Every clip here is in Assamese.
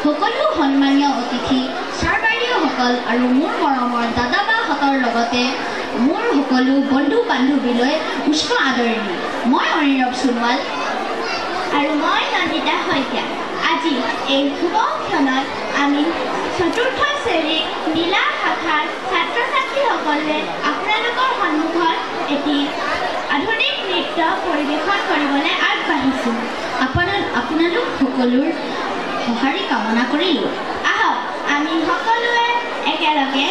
সকলো সন্মানীয় অতিথি ছাৰ বাইদেউসকল আৰু মোৰ মৰমৰ দাদা বাহঁতৰ লগতে মোৰ সকলো বন্ধু বান্ধৱীলৈ উষ্ণ আদৰণি। মই অনিৰৱ সোণোৱাল আৰু মই নন্দিতা শইকীয়া। আজি এই শুভ ক্ষণত আমি চতুৰ্থ শ্ৰেণীৰ নীলা শাখাৰ ছাত্ৰ ছাত্ৰীসকলে আপোনালোকৰ সন্মুখত এটি আধুনিক নৃত্য পৰিৱেশন কৰিবলৈ আগবাঢ়িছোঁ। আপোনালোক সকলোৰ সঁহাৰি কামনা কৰিলোঁ। আহক আমি সকলোৱে একেলগে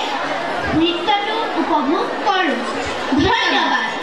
নৃত্যটো উপভোগ কৰোঁ। ধন্যবাদ।